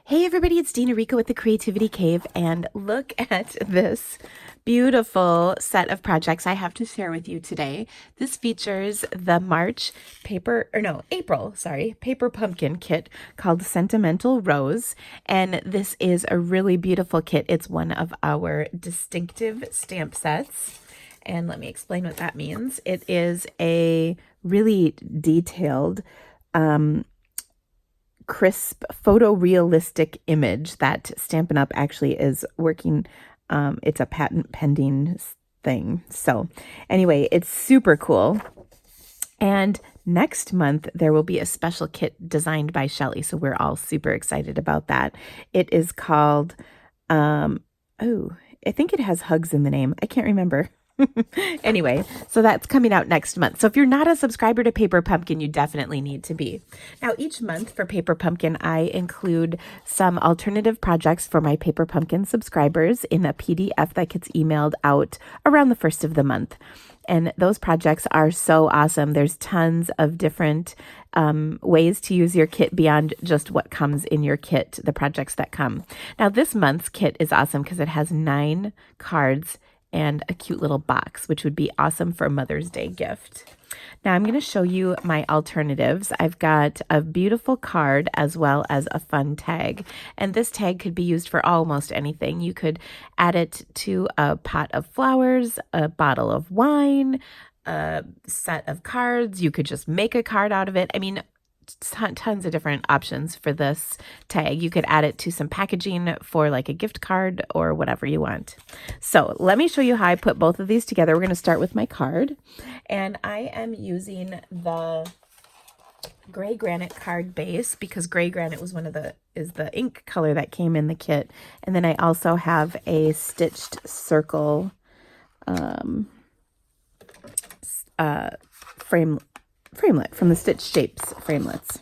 Hey everybody, it's Dina Rico with the Creativity Cave, and look at this beautiful set of projects I have to share with you today. This features the April pumpkin kit called Sentimental Rose, and this is a really beautiful kit. It's one of our distinctive stamp sets, and let me explain what that means. It is a really detailed crisp photorealistic image that Stampin' Up! Actually is working. It's a patent pending thing. So anyway, it's super cool. And next month, there will be a special kit designed by Shelly. So we're all super excited about that. It is called, I think it has hugs in the name. I can't remember. Anyway, so that's coming out next month. So if you're not a subscriber to Paper Pumpkin, you definitely need to be. Now, each month for Paper Pumpkin, I include some alternative projects for my Paper Pumpkin subscribers in a PDF that gets emailed out around the first of the month. And those projects are so awesome. There's tons of different ways to use your kit beyond just what comes in your kit, the projects that come. Now, this month's kit is awesome because it has 9 cards and a cute little box, which would be awesome for a Mother's Day gift. Now I'm going to show you my alternatives. I've got a beautiful card as well as a fun tag. And this tag could be used for almost anything. You could add it to a pot of flowers, a bottle of wine, a set of cards. You could just make a card out of it. I mean, tons of different options for this tag. You could add it to some packaging for like a gift card or whatever you want. So let me show you how I put both of these together. We're going to start with my card, and I am using the gray granite card base because gray granite was is the ink color that came in the kit. And then I also have a stitched circle framelit from the Stitch Shapes framelits.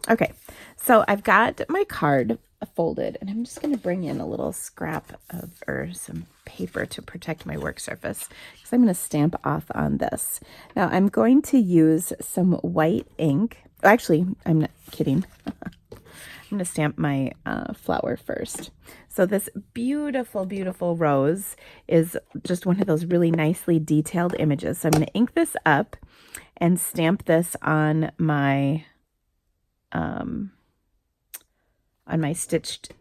Okay, so I've got my card folded, and I'm just going to bring in a little scrap or some paper to protect my work surface because I'm going to stamp off on this. Now I'm going to use some white ink. Actually, I'm not kidding. I'm going to stamp my flower first. So this beautiful, beautiful rose is just one of those really nicely detailed images. So I'm going to ink this up and stamp this on my stitched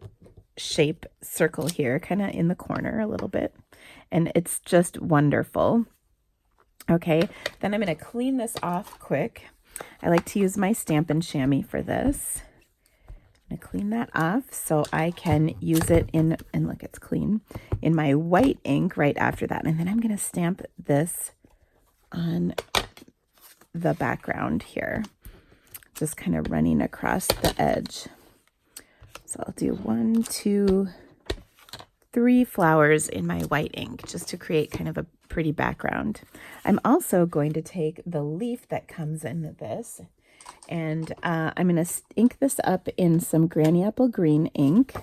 shape circle here, kind of in the corner a little bit. And it's just wonderful. Okay, then I'm going to clean this off quick. I like to use my Stampin' Chamois for this. I'm going to clean that off so I can use it and look, it's clean, in my white ink right after that. And then I'm going to stamp this on the background here, just kind of running across the edge. So I'll do 1, 2, 3 flowers in my white ink just to create kind of a pretty background. I'm also going to take the leaf that comes in this, and I'm going to ink this up in some Granny Apple Green ink.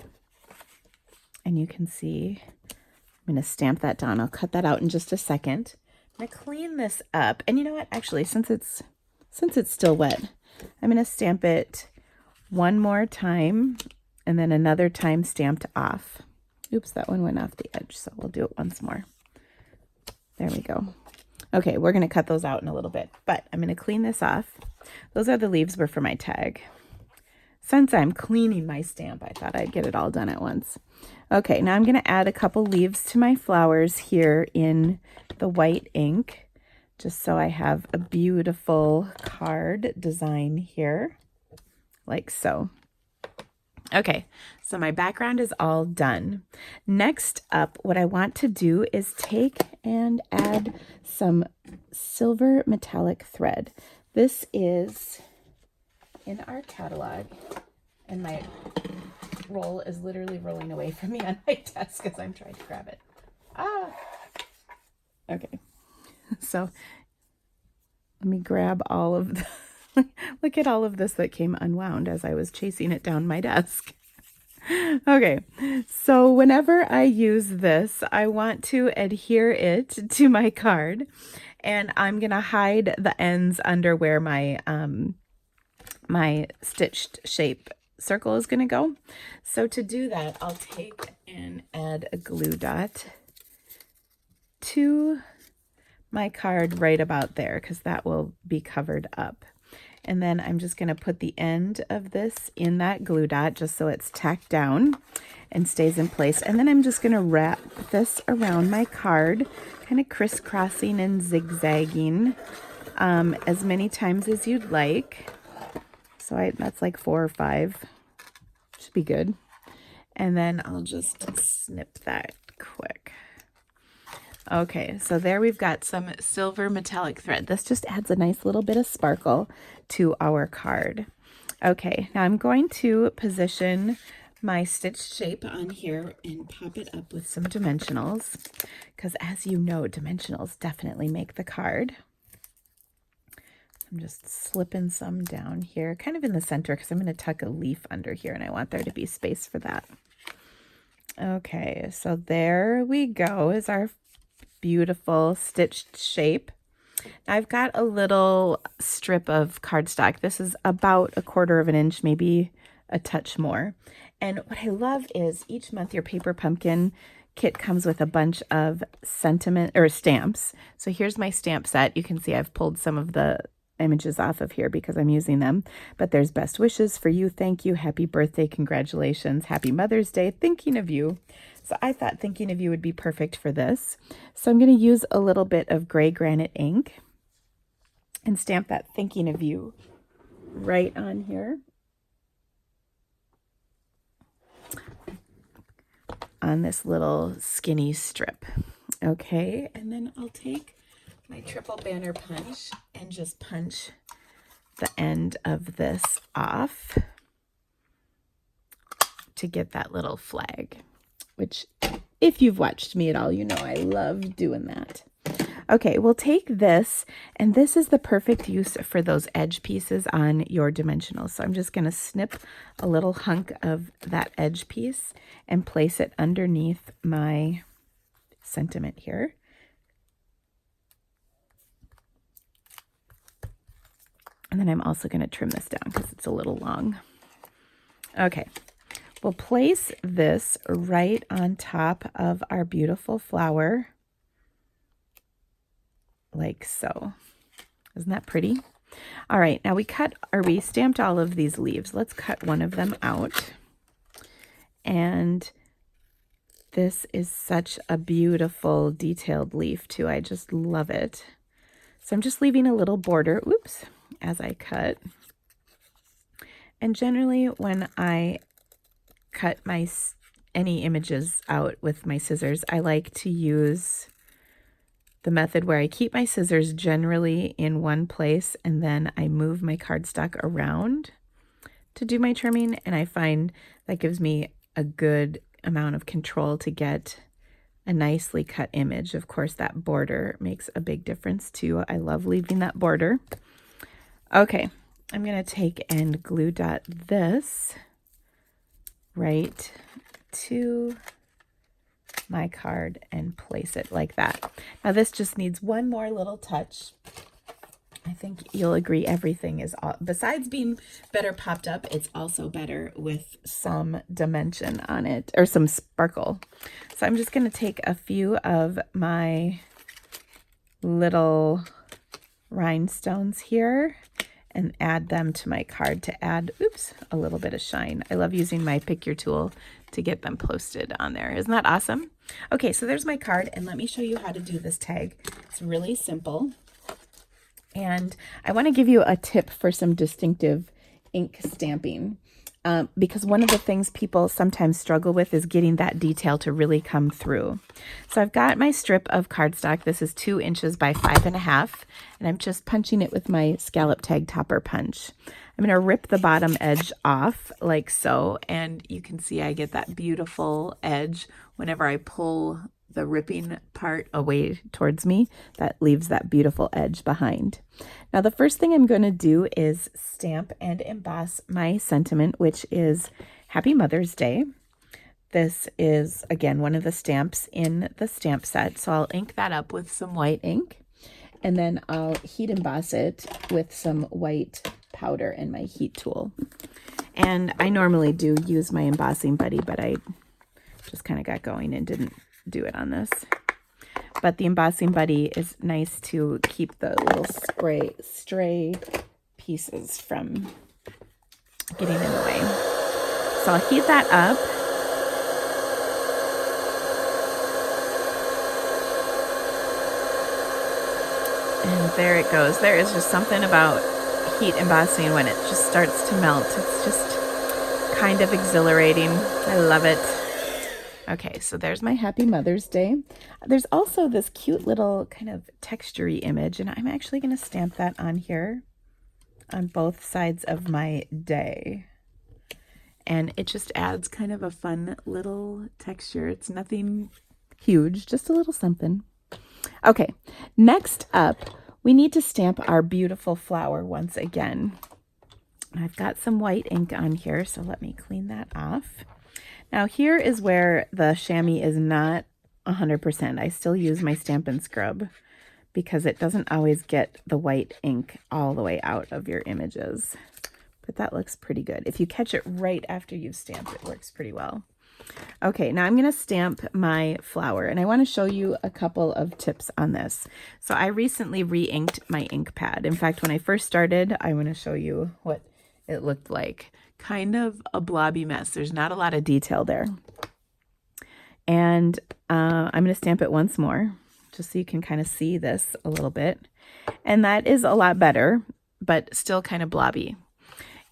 And you can see I'm going to stamp that down. I'll cut that out in just a second. I'm going to clean this up. And you know what? Actually, since it's still wet, I'm going to stamp it one more time and then another time stamped off. Oops, that one went off the edge, so we'll do it once more. There we go. Okay, we're going to cut those out in a little bit, but I'm going to clean this off. Those are the leaves were for my tag. Since I'm cleaning my stamp, I thought I'd get it all done at once. Okay, now I'm going to add a couple leaves to my flowers here in the white ink, just so I have a beautiful card design here, like so. Okay, so my background is all done. Next up, what I want to do is take and add some silver metallic thread. This is in our catalog, and my roll is literally rolling away from me on my desk as I'm trying to grab it. Okay, so let me grab all of the, look at all of this that came unwound as I was chasing it down my desk. Okay, so whenever I use this, I want to adhere it to my card, and I'm gonna hide the ends under where my my stitched shape circle is going to go. So to do that, I'll take and add a glue dot to my card right about there, because that will be covered up. And then I'm just going to put the end of this in that glue dot just so it's tacked down and stays in place. And then I'm just going to wrap this around my card, kind of crisscrossing and zigzagging as many times as you'd like. So that's like 4 or 5. Should be good. And then I'll just snip that quick. Okay, so there we've got some silver metallic thread. This just adds a nice little bit of sparkle to our card. Okay, now I'm going to position my stitched shape on here and pop it up with some dimensionals, because as you know, dimensionals definitely make the card. I'm just slipping some down here, kind of in the center, because I'm going to tuck a leaf under here, and I want there to be space for that. Okay, so there we go, is our beautiful stitched shape. I've got a little strip of cardstock. This is about 1/4 of an inch, maybe a touch more. And what I love is each month your Paper Pumpkin kit comes with a bunch of stamps. So here's my stamp set. You can see I've pulled some of the images off of here because I'm using them. But there's best wishes for you, thank you, happy birthday, congratulations, happy Mother's Day, thinking of you. So I thought thinking of you would be perfect for this. So I'm going to use a little bit of gray granite ink and stamp that thinking of you right on here. On this little skinny strip. Okay, and then I'll take my triple banner punch and just punch the end of this off to get that little flag, which if you've watched me at all, you know I love doing that. Okay, we'll take this, and this is the perfect use for those edge pieces on your dimensionals. So I'm just going to snip a little hunk of that edge piece and place it underneath my sentiment here. And then I'm also going to trim this down because it's a little long. Okay, we'll place this right on top of our beautiful flower, like so. Isn't that pretty? All right, now we stamped all of these leaves. Let's cut one of them out. And this is such a beautiful detailed leaf too. I just love it. So I'm just leaving a little border, oops, as I cut. And generally when I cut any images out with my scissors, I like to use the method where I keep my scissors generally in one place and then I move my cardstock around to do my trimming, and I find that gives me a good amount of control to get a nicely cut image. Of course, that border makes a big difference too. I love leaving that border. Okay, I'm going to take and glue dot this right to my card and place it like that. Now this just needs one more little touch. I think you'll agree everything is, besides being better popped up, it's also better with some dimension on it, or some sparkle. So I'm just going to take a few of my little rhinestones here and add them to my card to add, oops, a little bit of shine. I love using my pick your tool to get them posted on there. Isn't that awesome? Okay, so there's my card, and let me show you how to do this tag. It's really simple. And I want to give you a tip for some distinctive ink stamping, because one of the things people sometimes struggle with is getting that detail to really come through. So I've got my strip of cardstock. This is 2 inches by 5.5, and I'm just punching it with my scallop tag topper punch. I'm going to rip the bottom edge off like so, and you can see I get that beautiful edge whenever I pull the ripping part away towards me. That leaves that beautiful edge behind. Now the first thing I'm going to do is stamp and emboss my sentiment, which is Happy Mother's Day. This is, again, one of the stamps in the stamp set, so I'll ink that up with some white ink, and then I'll heat emboss it with some white powder and my heat tool. And I normally do use my embossing buddy, but I just kind of got going and didn't do it on this. But the embossing buddy is nice to keep the little stray pieces from getting in the way. So I'll heat that up. And there it goes. There is just something about heat embossing when it just starts to melt. It's just kind of exhilarating. I love it. Okay, so there's my Happy Mother's Day. There's also this cute little kind of texture-y image, and I'm actually going to stamp that on here on both sides of my day. And it just adds kind of a fun little texture. It's nothing huge, just a little something. Okay, next up, we need to stamp our beautiful flower once again. I've got some white ink on here, so let me clean that off. Now here is where the chamois is not 100%. I still use my Stampin' Scrub because it doesn't always get the white ink all the way out of your images. But that looks pretty good. If you catch it right after you've stamped, it works pretty well. Okay, now I'm going to stamp my flower, and I want to show you a couple of tips on this. So I recently re-inked my ink pad. In fact, when I first started, I want to show you what it looked like. Kind of a blobby mess. There's not a lot of detail there. And I'm going to stamp it once more, just so you can kind of see this a little bit. And that is a lot better, but still kind of blobby.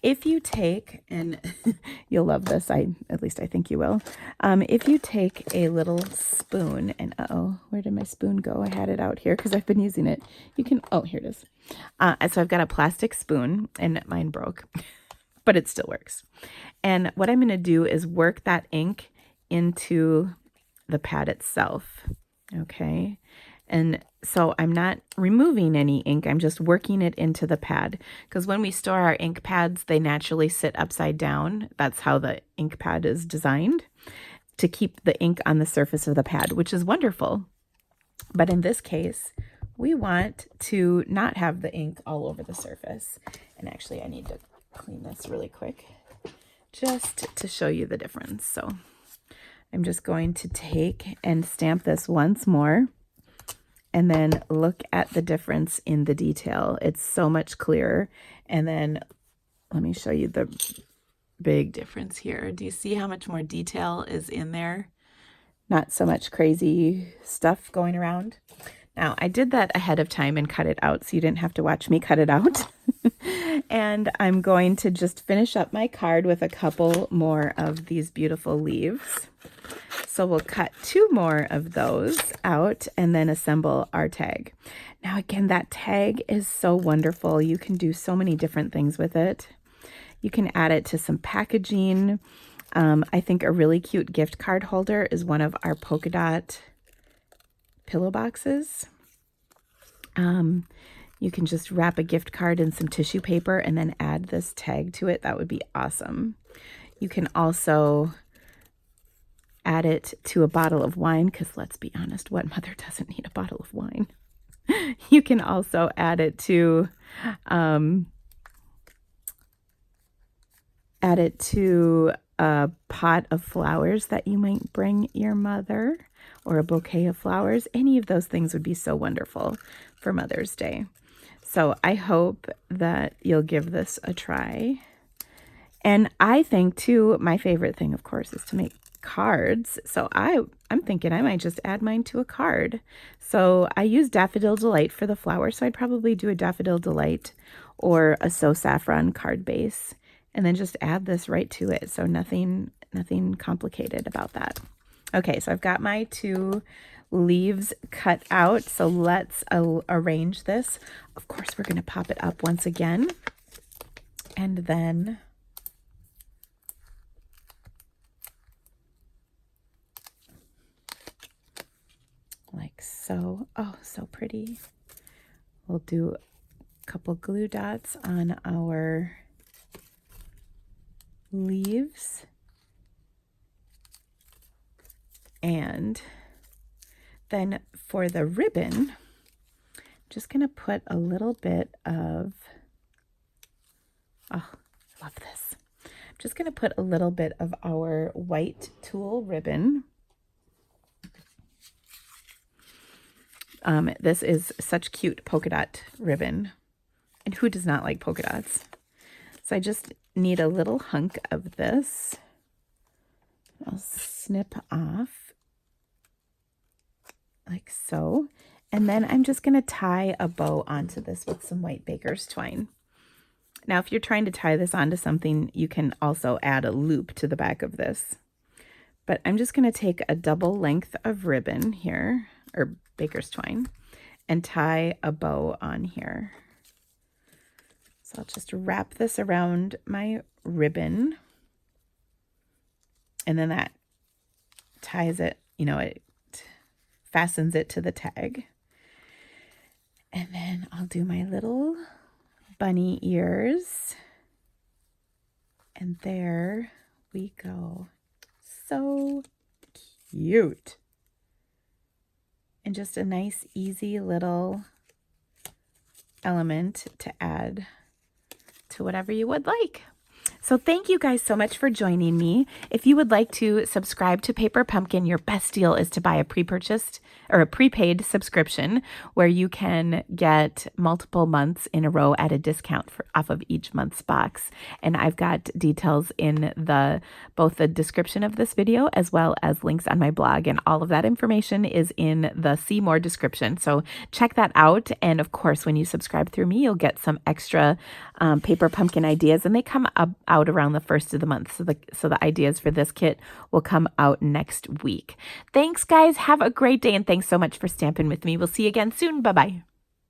If you take, and you'll love this, at least I think you will. If you take a little spoon, and uh-oh, where did my spoon go? I had it out here because I've been using it. You can, oh, here it is. So I've got a plastic spoon, and mine broke, but it still works. And what I'm going to do is work that ink into the pad itself, okay? And so I'm not removing any ink, I'm just working it into the pad. Because when we store our ink pads, they naturally sit upside down. That's how the ink pad is designed, to keep the ink on the surface of the pad, which is wonderful. But in this case, we want to not have the ink all over the surface. And actually, I need to clean this really quick just to show you the difference. So I'm just going to take and stamp this once more. And then look at the difference in the detail. It's so much clearer. And then let me show you the big difference here. Do you see how much more detail is in there? Not so much crazy stuff going around. Now, I did that ahead of time and cut it out, so you didn't have to watch me cut it out. And I'm going to just finish up my card with a couple more of these beautiful leaves. So we'll cut 2 more of those out and then assemble our tag. Now again, that tag is so wonderful. You can do so many different things with it. You can add it to some packaging. I think a really cute gift card holder is one of our polka dot pillow boxes. You can just wrap a gift card in some tissue paper and then add this tag to it. That would be awesome. You can also add it to a bottle of wine, because let's be honest, what mother doesn't need a bottle of wine? You can also add it to a pot of flowers that you might bring your mother, or a bouquet of flowers. Any of those things would be so wonderful for Mother's Day. So I hope that you'll give this a try. And I think too, my favorite thing, of course, is to make cards. So I'm thinking I might just add mine to a card. So I use Daffodil Delight for the flower, so I'd probably do a Daffodil Delight or a So Saffron card base, and then just add this right to it. So nothing complicated about that. Okay, so I've got my 2 leaves cut out. So let's arrange this. Of course, we're going to pop it up once again, and then like so. Oh, so pretty. We'll do a couple glue dots on our leaves. And then for the ribbon, I'm just going to put a little bit of, oh, I love this. I'm just going to put a little bit of our white tulle ribbon. This is such cute polka dot ribbon. And who does not like polka dots? So I just need a little hunk of this. I'll snip off like so. And then I'm just going to tie a bow onto this with some white baker's twine. Now, if you're trying to tie this onto something, you can also add a loop to the back of this. But I'm just going to take a double length of ribbon here, or baker's twine, and tie a bow on here. So I'll just wrap this around my ribbon. And then that ties it, you know, it fastens it to the tag. And then I'll do my little bunny ears. And there we go. So cute. And just a nice, easy little element to add to whatever you would like. So thank you guys so much for joining me. If you would like to subscribe to Paper Pumpkin, your best deal is to buy a pre-purchased or a prepaid subscription where you can get multiple months in a row at a discount off of each month's box. And I've got details in both the description of this video as well as links on my blog. And all of that information is in the See More description. So check that out. And of course, when you subscribe through me, you'll get some extra Paper Pumpkin ideas, and they come out around the first of the month. So the ideas for this kit will come out next week. Thanks, guys. Have a great day, and thanks so much for stamping with me. We'll see you again soon. Bye-bye.